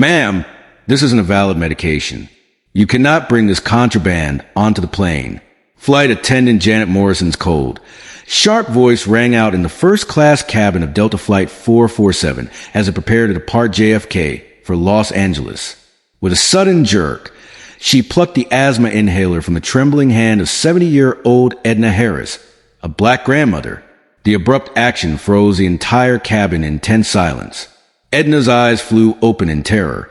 Ma'am, this isn't a valid medication. You cannot bring this contraband onto the plane. Flight attendant Janet Morrison's cold. Sharp voice rang out in the first-class cabin of Delta Flight 447 as it prepared to depart JFK for Los Angeles. With a sudden jerk, she plucked the asthma inhaler from the trembling hand of 70-year-old Edna Harris, a black grandmother. The abrupt action froze the entire cabin in tense silence. Edna's eyes flew open in terror,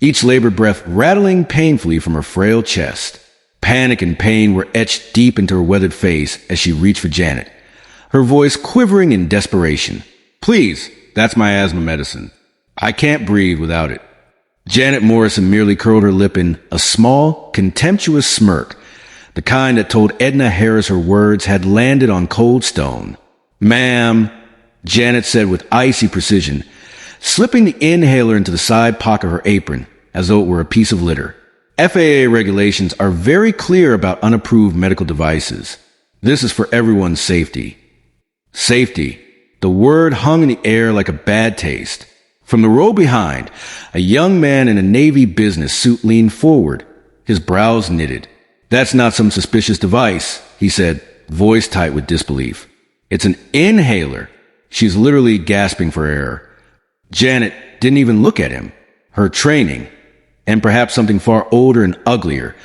each labored breath rattling painfully from her frail chest. Panic and pain were etched deep into her weathered face as she reached for Janet, her voice quivering in desperation. Please, that's my asthma medicine. I can't breathe without it. Janet Morrison merely curled her lip in a small, contemptuous smirk, the kind that told Edna Harris her words had landed on cold stone. Ma'am, Janet said with icy precision, slipping the inhaler into the side pocket of her apron as though it were a piece of litter. FAA regulations are very clear about unapproved medical devices. This is for everyone's safety. Safety. The word hung in the air like a bad taste. From the row behind, a young man in a Navy business suit leaned forward, his brows knitted. That's not some suspicious device, he said, voice tight with disbelief. It's an inhaler. She's literally gasping for air. Janet didn't even look at him. Her training, and perhaps something far older and uglier,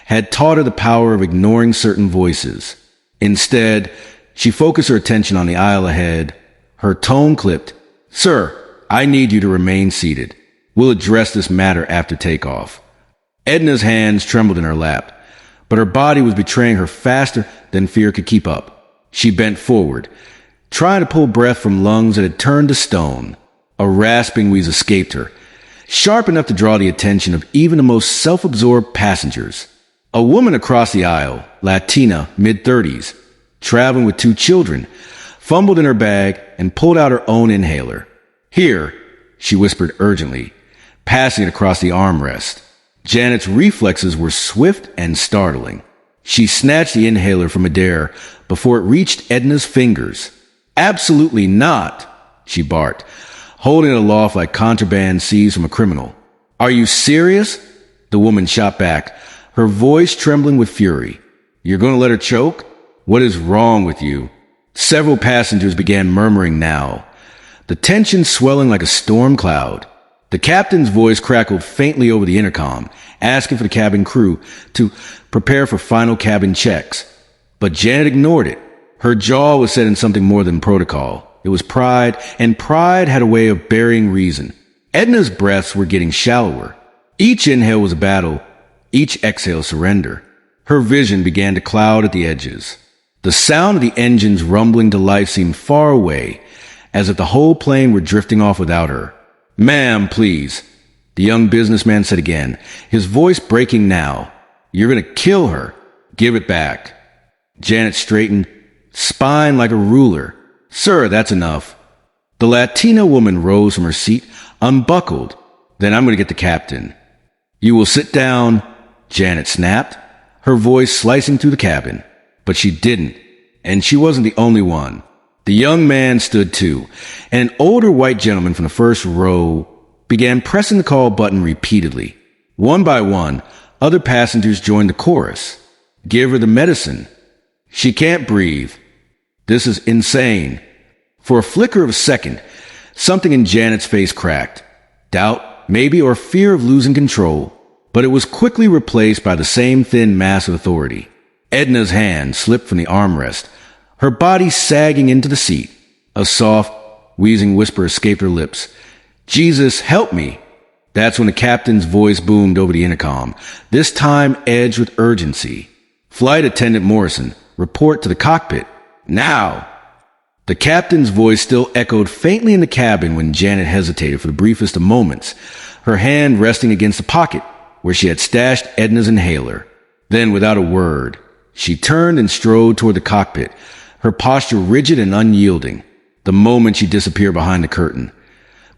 had taught her the power of ignoring certain voices. Instead, she focused her attention on the aisle ahead. Her tone clipped. Sir, I need you to remain seated. We'll address this matter after takeoff. Edna's hands trembled in her lap, but her body was betraying her faster than fear could keep up. She bent forward, trying to pull breath from lungs that had turned to stone. A rasping wheeze escaped her, sharp enough to draw the attention of even the most self-absorbed passengers. A woman across the aisle, Latina, mid-30s, traveling with 2 children, fumbled in her bag and pulled out her own inhaler. Here, she whispered urgently, passing it across the armrest. Janet's reflexes were swift and startling. She snatched the inhaler from midair before it reached Edna's fingers. Absolutely not, she barked, holding it aloft like contraband seized from a criminal. Are you serious? The woman shot back, her voice trembling with fury. You're going to let her choke? What is wrong with you? Several passengers began murmuring now, the tension swelling like a storm cloud. The captain's voice crackled faintly over the intercom, asking for the cabin crew to prepare for final cabin checks. But Janet ignored it. Her jaw was set in something more than protocol. It was pride, and pride had a way of burying reason. Edna's breaths were getting shallower. Each inhale was a battle, each exhale surrender. Her vision began to cloud at the edges. The sound of the engines rumbling to life seemed far away, as if the whole plane were drifting off without her. Ma'am, please, the young businessman said again, his voice breaking now. You're going to kill her. Give it back. Janet straightened, spine like a ruler. Sir, that's enough. The Latina woman rose from her seat, unbuckled. Then I'm going to get the captain. You will sit down, Janet snapped, her voice slicing through the cabin. But she didn't, and she wasn't the only one. The young man stood too, and an older white gentleman from the first row began pressing the call button repeatedly. One by one, other passengers joined the chorus. Give her the medicine. She can't breathe. This is insane. For a flicker of a second, something in Janet's face cracked. Doubt, maybe, or fear of losing control. But it was quickly replaced by the same thin mass of authority. Edna's hand slipped from the armrest, her body sagging into the seat. A soft, wheezing whisper escaped her lips. Jesus, help me. That's when the captain's voice boomed over the intercom, this time edged with urgency. Flight attendant Morrison, report to the cockpit. Now. The captain's voice still echoed faintly in the cabin when Janet hesitated for the briefest of moments, her hand resting against the pocket where she had stashed Edna's inhaler. Then, without a word, she turned and strode toward the cockpit, her posture rigid and unyielding, the moment she disappeared behind the curtain.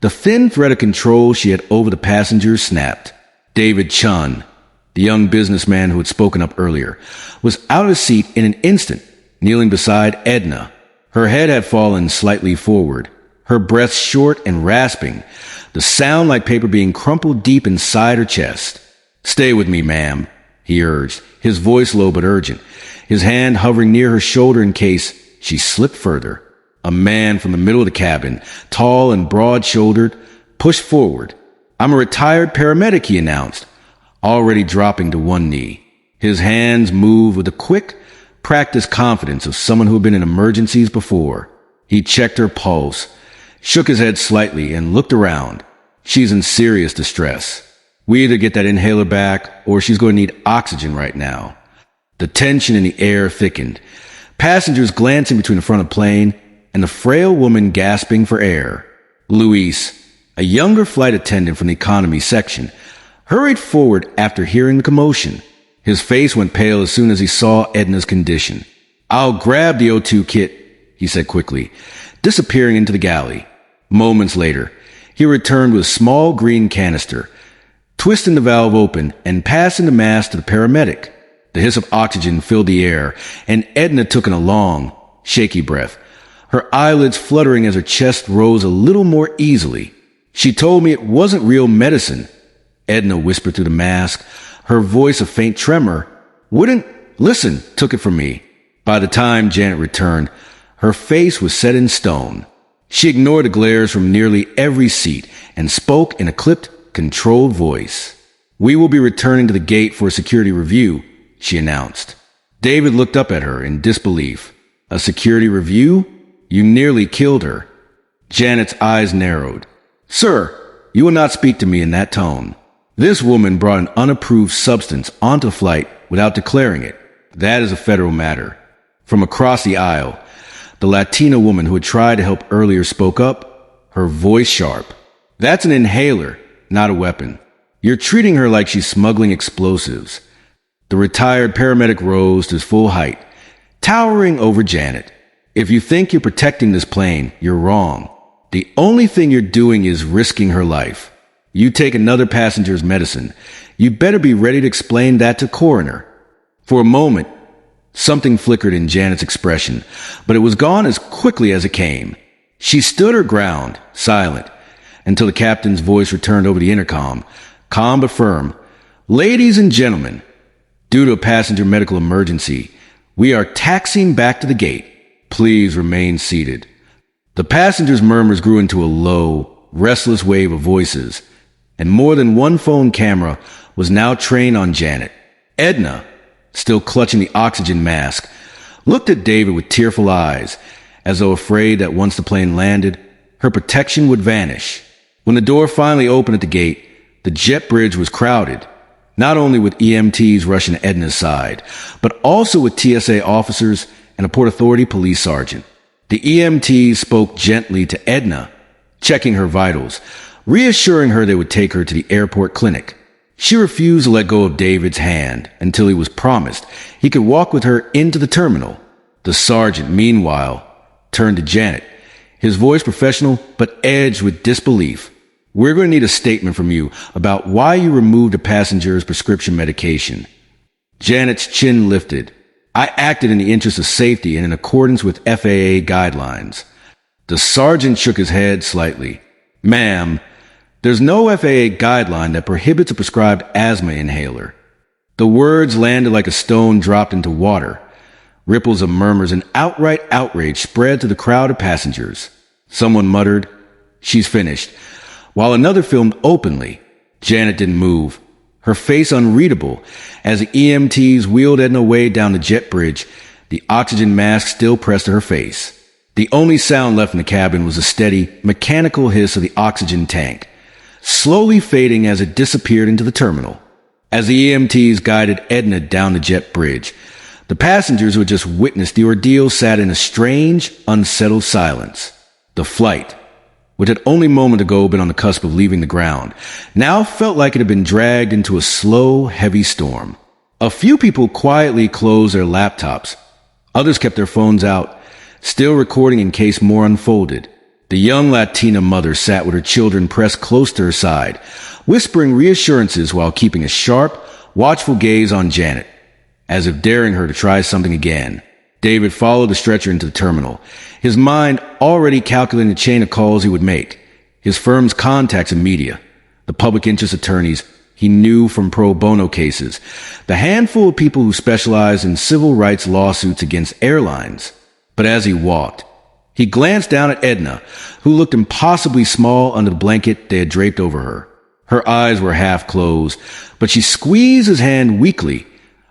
The thin thread of control she had over the passengers snapped. David Chun, the young businessman who had spoken up earlier, was out of his seat in an instant, kneeling beside Edna. Her head had fallen slightly forward, her breath short and rasping, the sound like paper being crumpled deep inside her chest. "Stay with me, ma'am," he urged, his voice low but urgent, his hand hovering near her shoulder in case she slipped further. A man from the middle of the cabin, tall and broad-shouldered, pushed forward. "I'm a retired paramedic," he announced, already dropping to one knee. His hands moved with the quick, practiced confidence of someone who had been in emergencies before. He checked her pulse, shook his head slightly, and looked around. "She's in serious distress. We either get that inhaler back, or she's going to need oxygen right now." The tension in the air thickened, passengers glancing between the front of the plane and the frail woman gasping for air. Luis, a younger flight attendant from the economy section, hurried forward after hearing the commotion. His face went pale as soon as he saw Edna's condition. "I'll grab the O2 kit," he said quickly, disappearing into the galley. Moments later, he returned with a small green canister, twisting the valve open and passing the mask to the paramedic. The hiss of oxygen filled the air, and Edna took in a long, shaky breath, her eyelids fluttering as her chest rose a little more easily. "She told me it wasn't real medicine," Edna whispered through the mask, her voice a faint tremor. "Wouldn't listen, took it from me." By the time Janet returned, her face was set in stone. She ignored the glares from nearly every seat and spoke in a clipped, controlled voice. "We will be returning to the gate for a security review," she announced. David looked up at her in disbelief. "A security review? You nearly killed her." Janet's eyes narrowed. "Sir, you will not speak to me in that tone. This woman brought an unapproved substance onto the flight without declaring it. That is a federal matter." From across the aisle, the Latina woman who had tried to help earlier spoke up, her voice sharp. "That's an inhaler, not a weapon. You're treating her like she's smuggling explosives." The retired paramedic rose to his full height, towering over Janet. "If you think you're protecting this plane, you're wrong. The only thing you're doing is risking her life. You take another passenger's medicine, you better be ready to explain that to coroner." For a moment, something flickered in Janet's expression, but it was gone as quickly as it came. She stood her ground, silent, until the captain's voice returned over the intercom, calm but firm. "Ladies and gentlemen, due to a passenger medical emergency, we are taxiing back to the gate. Please remain seated." The passengers' murmurs grew into a low, restless wave of voices, and more than one phone camera was now trained on Janet. Edna, still clutching the oxygen mask, looked at David with tearful eyes, as though afraid that once the plane landed, her protection would vanish. When the door finally opened at the gate, the jet bridge was crowded, not only with EMTs rushing to Edna's side, but also with TSA officers and a Port Authority police sergeant. The EMTs spoke gently to Edna, checking her vitals, reassuring her they would take her to the airport clinic. She refused to let go of David's hand until he was promised he could walk with her into the terminal. The sergeant, meanwhile, turned to Janet, his voice professional but edged with disbelief. "We're going to need a statement from you about why you removed a passenger's prescription medication." Janet's chin lifted. "I acted in the interest of safety and in accordance with FAA guidelines." The sergeant shook his head slightly. "Ma'am, there's no FAA guideline that prohibits a prescribed asthma inhaler." The words landed like a stone dropped into water. Ripples of murmurs and outright outrage spread to the crowd of passengers. Someone muttered, "She's finished," while another filmed openly. Janet didn't move, her face unreadable, as the EMTs wheeled Edna away down the jet bridge, the oxygen mask still pressed to her face. The only sound left in the cabin was the steady, mechanical hiss of the oxygen tank, slowly fading as it disappeared into the terminal. As the EMTs guided Edna down the jet bridge, the passengers who had just witnessed the ordeal sat in a strange, unsettled silence. The flight, which had only a moment ago been on the cusp of leaving the ground, now felt like it had been dragged into a slow, heavy storm. A few people quietly closed their laptops. Others kept their phones out, still recording in case more unfolded. The young Latina mother sat with her children pressed close to her side, whispering reassurances while keeping a sharp, watchful gaze on Janet, as if daring her to try something again. David followed the stretcher into the terminal, his mind already calculating the chain of calls he would make. his firm's contacts in media, the public interest attorneys he knew from pro bono cases, the handful of people who specialized in civil rights lawsuits against airlines. But as he walked, he glanced down at Edna, who looked impossibly small under the blanket they had draped over her. Her eyes were half closed, but she squeezed his hand weakly,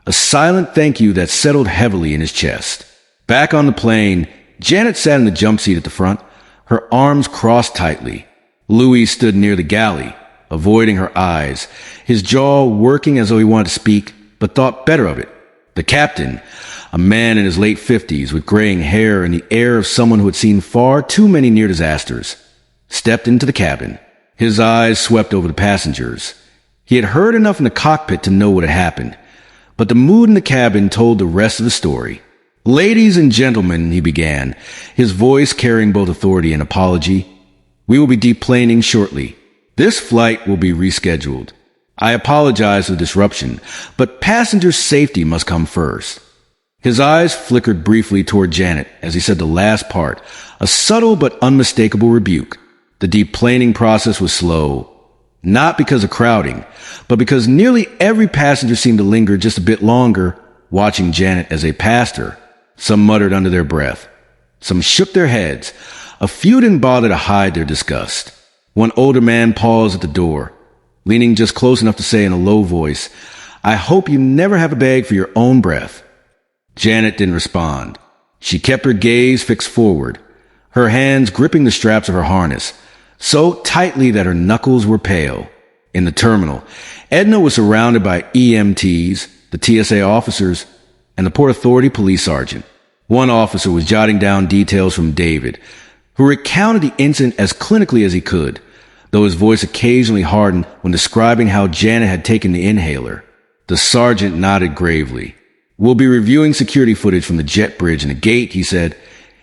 a silent thank you that settled heavily in his chest. Back on the plane, Janet sat in the jump seat at the front, her arms crossed tightly. Louis stood near the galley, avoiding her eyes, his jaw working as though he wanted to speak, but thought better of it. The captain, a man in his late 50s with graying hair and the air of someone who had seen far too many near disasters, stepped into the cabin. His eyes swept over the passengers. He had heard enough in the cockpit to know what had happened, but the mood in the cabin told the rest of the story. "Ladies and gentlemen," he began, his voice carrying both authority and apology, "we will be deplaning shortly. This flight will be rescheduled. I apologize for the disruption, but passenger safety must come first." His eyes flickered briefly toward Janet as he said the last part, a subtle but unmistakable rebuke. The deplaning process was slow, not because of crowding, but because nearly every passenger seemed to linger just a bit longer, watching Janet as they passed her. Some muttered under their breath. Some shook their heads. A few didn't bother to hide their disgust. One older man paused at the door, leaning just close enough to say in a low voice, "I hope you never have a bag for your own breath." Janet didn't respond. She kept her gaze fixed forward, her hands gripping the straps of her harness, so tightly that her knuckles were pale. In the terminal, Edna was surrounded by EMTs, the TSA officers, and the Port Authority police sergeant. One officer was jotting down details from David, who recounted the incident as clinically as he could, though his voice occasionally hardened when describing how Janet had taken the inhaler. The sergeant nodded gravely. "We'll be reviewing security footage from the jet bridge and the gate," he said,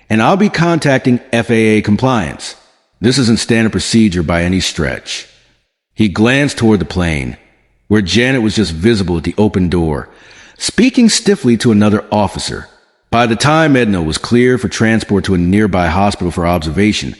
"and I'll be contacting FAA compliance. This isn't standard procedure by any stretch." He glanced toward the plane, where Janet was just visible at the open door, speaking stiffly to another officer. By the time Edna was clear for transport to a nearby hospital for observation,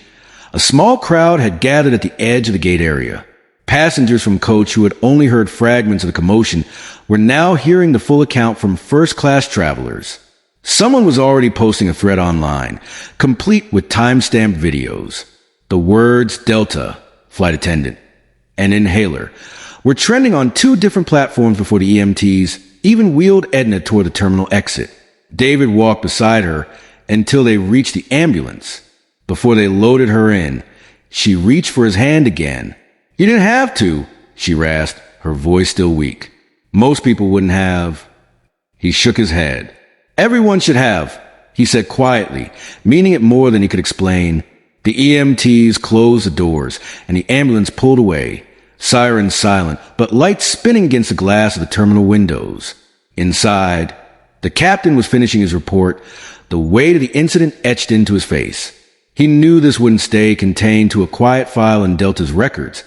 a small crowd had gathered at the edge of the gate area. Passengers from coach who had only heard fragments of the commotion were now hearing the full account from first-class travelers. Someone was already posting a thread online, complete with time-stamped videos. The words Delta, flight attendant, and inhaler were trending on two different platforms before the EMTs even wheeled Edna toward the terminal exit. David walked beside her until they reached the ambulance. Before they loaded her in, she reached for his hand again. "You didn't have to," she rasped, her voice still weak. "Most people wouldn't have." He shook his head. "Everyone should have," he said quietly, meaning it more than he could explain. The EMTs closed the doors, and the ambulance pulled away, sirens silent, but lights spinning against the glass of the terminal windows. Inside, the captain was finishing his report, the weight of the incident etched into his face. He knew this wouldn't stay contained to a quiet file in Delta's records.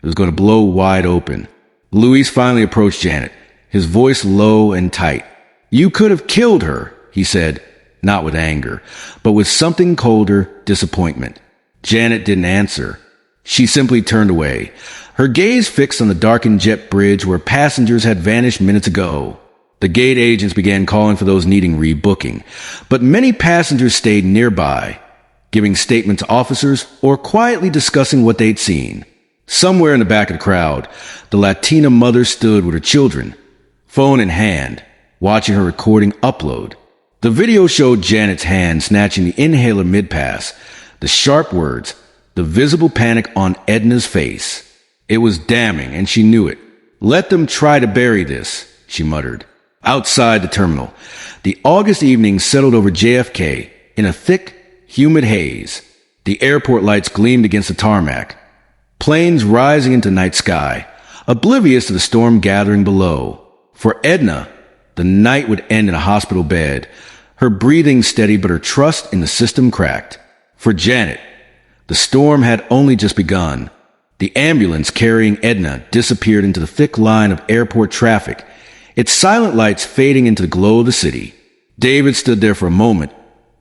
It was going to blow wide open. Louis finally approached Janet, his voice low and tight. "You could have killed her," he said, not with anger, but with something colder, disappointment. Janet didn't answer. She simply turned away, her gaze fixed on the darkened jet bridge where passengers had vanished minutes ago. The gate agents began calling for those needing rebooking, but many passengers stayed nearby, giving statements to officers or quietly discussing what they'd seen. Somewhere in the back of the crowd, the Latina mother stood with her children, phone in hand, watching her recording upload. The video showed Janet's hand snatching the inhaler mid-pass, the sharp words, the visible panic on Edna's face. It was damning, and she knew it. "Let them try to bury this," she muttered. Outside the terminal, the August evening settled over JFK in a thick, humid haze. The airport lights gleamed against the tarmac, planes rising into night sky, oblivious to the storm gathering below. For Edna, the night would end in a hospital bed, her breathing steady but her trust in the system cracked. For Janet, the storm had only just begun. The ambulance carrying Edna disappeared into the thick line of airport traffic, its silent lights fading into the glow of the city. David stood there for a moment,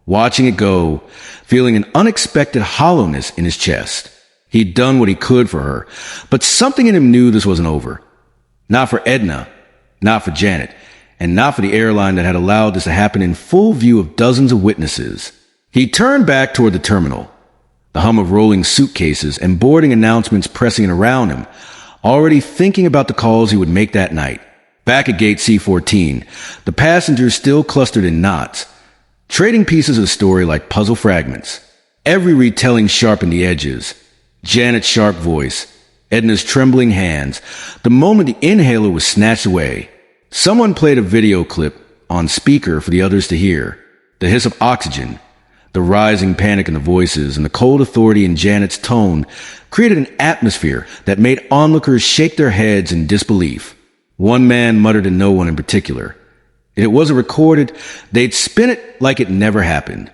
watching it go, feeling an unexpected hollowness in his chest. He'd done what he could for her, but something in him knew this wasn't over. Not for Edna, not for Janet, and not for the airline that had allowed this to happen in full view of dozens of witnesses. He turned back toward the terminal, the hum of rolling suitcases and boarding announcements pressing in around him, already thinking about the calls he would make that night. Back at gate C-14, the passengers still clustered in knots, trading pieces of the story like puzzle fragments. Every retelling sharpened the edges. Janet's sharp voice, Edna's trembling hands, the moment the inhaler was snatched away. Someone played a video clip on speaker for the others to hear. The hiss of oxygen, the rising panic in the voices, and the cold authority in Janet's tone created an atmosphere that made onlookers shake their heads in disbelief. One man muttered to no one in particular. If it wasn't recorded, they'd spin it like it never happened.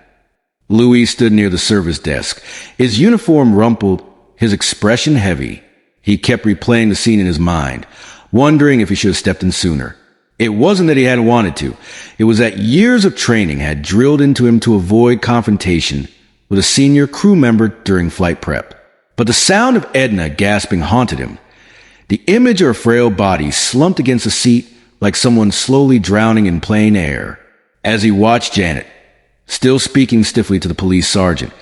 Louis stood near the service desk, his uniform rumpled, his expression heavy. He kept replaying the scene in his mind, wondering if he should have stepped in sooner. It wasn't that he hadn't wanted to. It was that years of training had drilled into him to avoid confrontation with a senior crew member during flight prep. But the sound of Edna gasping haunted him. The image of her frail body slumped against the seat like someone slowly drowning in plain air. As he watched Janet, still speaking stiffly to the police sergeant,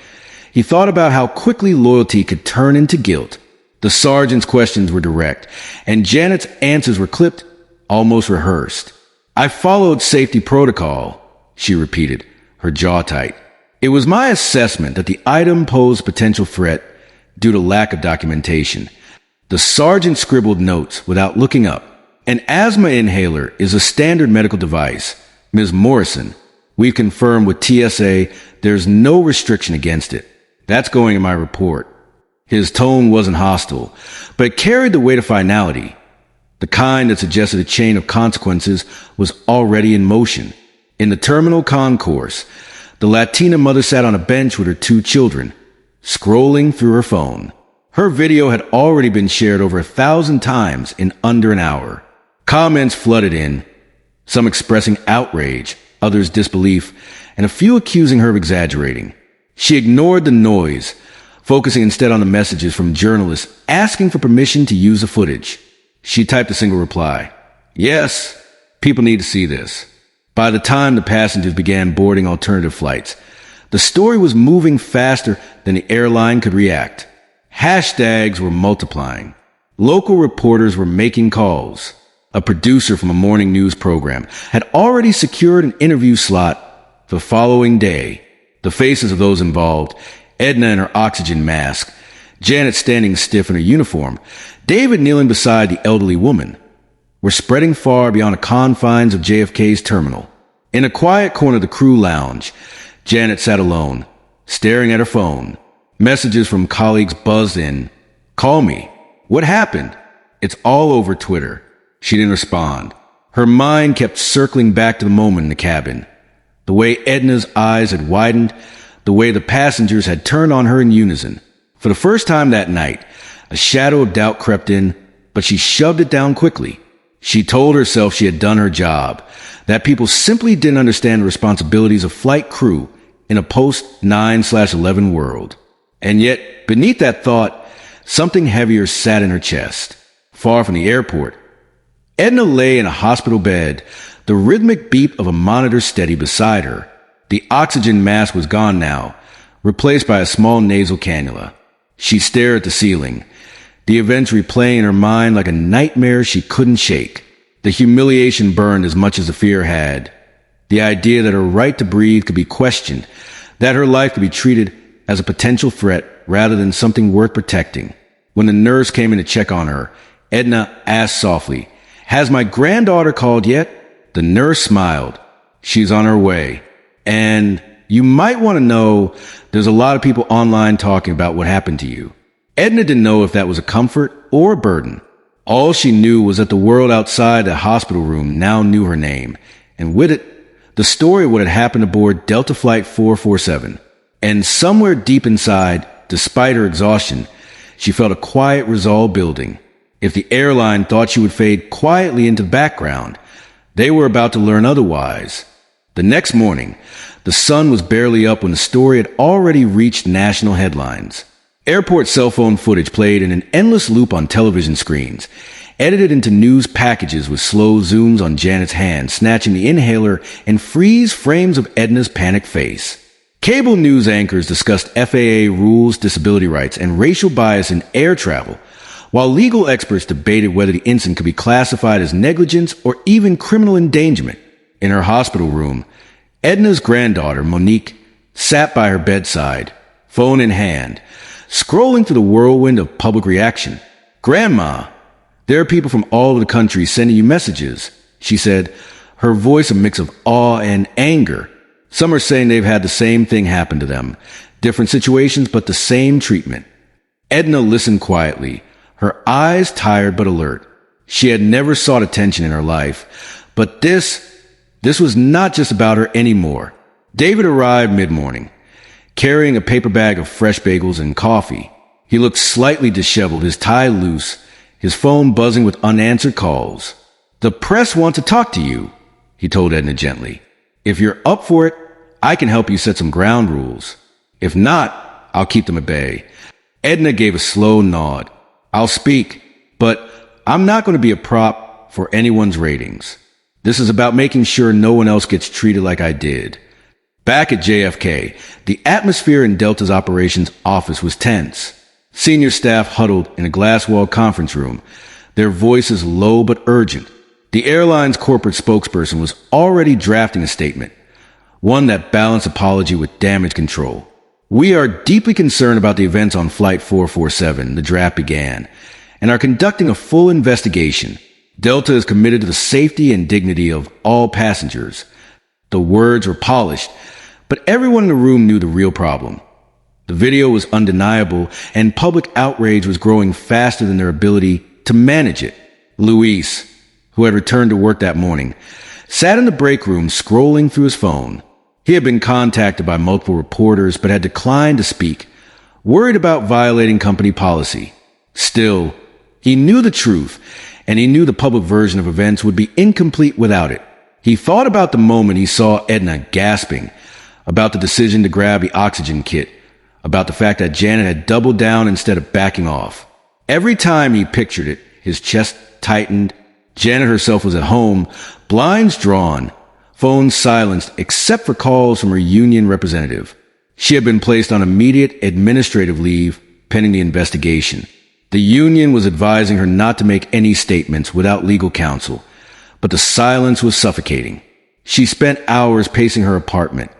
he thought about how quickly loyalty could turn into guilt. The sergeant's questions were direct, and Janet's answers were clipped, almost rehearsed. "I followed safety protocol," she repeated, her jaw tight. "It was my assessment that the item posed potential threat due to lack of documentation." The sergeant scribbled notes without looking up. "An asthma inhaler is a standard medical device. Ms. Morrison, we've confirmed with TSA there's no restriction against it. That's going in my report." His tone wasn't hostile, but it carried the weight of finality. The kind that suggested a chain of consequences was already in motion. In the terminal concourse, the Latina mother sat on a bench with her 2 children, scrolling through her phone. Her video had already been shared over 1,000 times in under an hour. Comments flooded in, some expressing outrage, others disbelief, and a few accusing her of exaggerating. She ignored the noise, focusing instead on the messages from journalists asking for permission to use the footage. She typed a single reply: "Yes, people need to see this." By the time the passengers began boarding alternative flights, the story was moving faster than the airline could react. Hashtags were multiplying. Local reporters were making calls. A producer from a morning news program had already secured an interview slot for the following day. The faces of those involved, Edna in her oxygen mask, Janet standing stiff in her uniform, David kneeling beside the elderly woman, were spreading far beyond the confines of JFK's terminal. In a quiet corner of the crew lounge, Janet sat alone, staring at her phone. Messages from colleagues buzzed in. "Call me. What happened?" "It's all over Twitter." She didn't respond. Her mind kept circling back to the moment in the cabin. The way Edna's eyes had widened, the way the passengers had turned on her in unison. For the first time that night, a shadow of doubt crept in, but she shoved it down quickly. She told herself she had done her job, that people simply didn't understand the responsibilities of flight crew in a post-9/11 world. And yet, beneath that thought, something heavier sat in her chest. Far from the airport, Edna lay in a hospital bed, the rhythmic beep of a monitor steady beside her. The oxygen mask was gone now, replaced by a small nasal cannula. She stared at the ceiling, the events replaying in her mind like a nightmare she couldn't shake. The humiliation burned as much as the fear had. The idea that her right to breathe could be questioned, that her life could be treated as a potential threat rather than something worth protecting. When the nurse came in to check on her, Edna asked softly, "Has my granddaughter called yet?" The nurse smiled. "She's on her way. And you might want to know there's a lot of people online talking about what happened to you." Edna didn't know if that was a comfort or a burden. All she knew was that the world outside the hospital room now knew her name, and with it, the story of what had happened aboard Delta Flight 447. And somewhere deep inside, despite her exhaustion, she felt a quiet resolve building. If the airline thought she would fade quietly into the background, they were about to learn otherwise. The next morning, the sun was barely up when the story had already reached national headlines. Airport cell phone footage played in an endless loop on television screens, edited into news packages with slow zooms on Janet's hand, snatching the inhaler and freeze frames of Edna's panicked face. Cable news anchors discussed FAA rules, disability rights, and racial bias in air travel, while legal experts debated whether the incident could be classified as negligence or even criminal endangerment. In her hospital room, Edna's granddaughter, Monique, sat by her bedside, phone in hand, scrolling through the whirlwind of public reaction. "Grandma, there are people from all over the country sending you messages," she said, her voice a mix of awe and anger. "Some are saying they've had the same thing happen to them. Different situations, but the same treatment." Edna listened quietly, her eyes tired but alert. She had never sought attention in her life, but this was not just about her anymore. David arrived mid-morning, carrying a paper bag of fresh bagels and coffee. He looked slightly disheveled, his tie loose, his phone buzzing with unanswered calls. "The press wants to talk to you," he told Edna gently. "If you're up for it, I can help you set some ground rules. If not, I'll keep them at bay." Edna gave a slow nod. "I'll speak, but I'm not going to be a prop for anyone's ratings. This is about making sure no one else gets treated like I did." Back at JFK, the atmosphere in Delta's operations office was tense. Senior staff huddled in a glass-walled conference room, their voices low but urgent. The airline's corporate spokesperson was already drafting a statement, one that balanced apology with damage control. "We are deeply concerned about the events on Flight 447, the draft began, and are conducting a full investigation. Delta is committed to the safety and dignity of all passengers." The words were polished, but everyone in the room knew the real problem. The video was undeniable, and public outrage was growing faster than their ability to manage it. Luis, who had returned to work that morning, sat in the break room scrolling through his phone. He had been contacted by multiple reporters but had declined to speak, worried about violating company policy. Still, he knew the truth, and he knew the public version of events would be incomplete without it. He thought about the moment he saw Edna gasping, about the decision to grab the oxygen kit, about the fact that Janet had doubled down instead of backing off. Every time he pictured it, his chest tightened. Janet herself was at home, blinds drawn, phone silenced except for calls from her union representative. She had been placed on immediate administrative leave pending the investigation. The union was advising her not to make any statements without legal counsel, but the silence was suffocating. She spent hours pacing her apartment,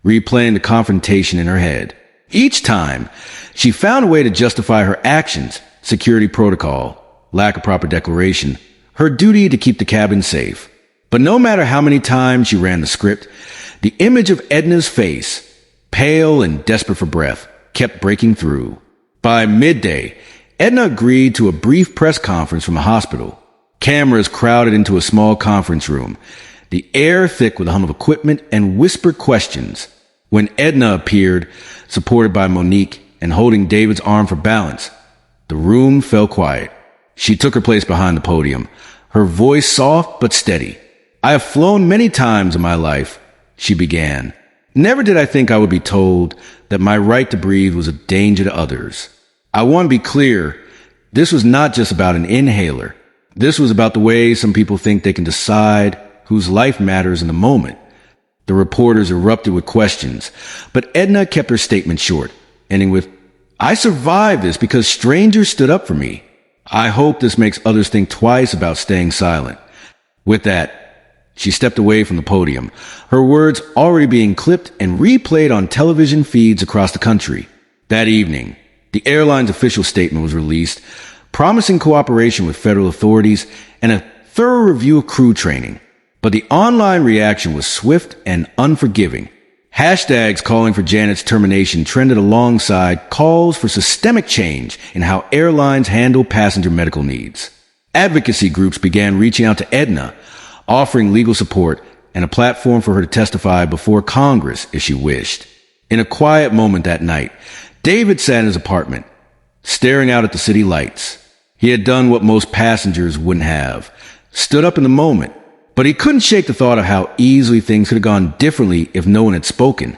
replaying the confrontation in her head. Each time, she found a way to justify her actions: security protocol, lack of proper declaration, her duty to keep the cabin safe. But no matter how many times she ran the script, the image of Edna's face, pale and desperate for breath, kept breaking through. By midday, Edna agreed to a brief press conference from the hospital. Cameras crowded into a small conference room, the air thick with the hum of equipment and whispered questions. When Edna appeared, supported by Monique and holding David's arm for balance, the room fell quiet. She took her place behind the podium, her voice soft but steady. "I have flown many times in my life," she began. "Never did I think I would be told that my right to breathe was a danger to others. I want to be clear, this was not just about an inhaler. This was about the way some people think they can decide whose life matters in the moment." The reporters erupted with questions, but Edna kept her statement short, ending with, "I survived this because strangers stood up for me. I hope this makes others think twice about staying silent." With that, she stepped away from the podium, her words already being clipped and replayed on television feeds across the country. That evening, the airline's official statement was released, promising cooperation with federal authorities and a thorough review of crew training. But the online reaction was swift and unforgiving. Hashtags calling for Janet's termination trended alongside calls for systemic change in how airlines handle passenger medical needs. Advocacy groups began reaching out to Edna, offering legal support and a platform for her to testify before Congress if she wished. In a quiet moment that night, David sat in his apartment, staring out at the city lights. He had done what most passengers wouldn't have, stood up in the moment, but he couldn't shake the thought of how easily things could have gone differently if no one had spoken.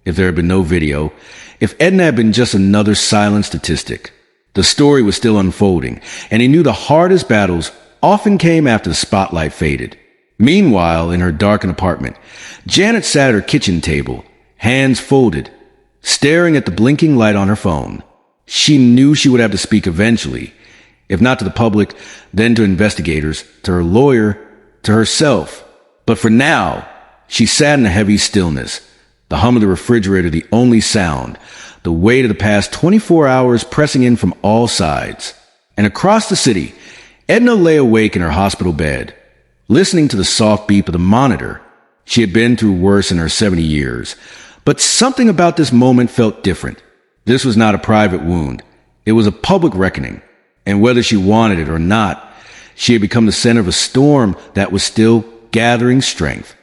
if there had been no video, if Edna had been just another silent statistic. The story was still unfolding, and he knew the hardest battles often came after the spotlight faded. Meanwhile, in her darkened apartment, Janet sat at her kitchen table, hands folded, staring at the blinking light on her phone. She knew she would have to speak eventually, if not to the public, then to investigators, to her lawyer, to herself. But for now, she sat in a heavy stillness, the hum of the refrigerator the only sound, the weight of the past 24 hours pressing in from all sides. And across the city, Edna lay awake in her hospital bed, listening to the soft beep of the monitor. She had been through worse in her 70 years, but something about this moment felt different. This was not a private wound. It was a public reckoning. And whether she wanted it or not, she had become the center of a storm that was still gathering strength.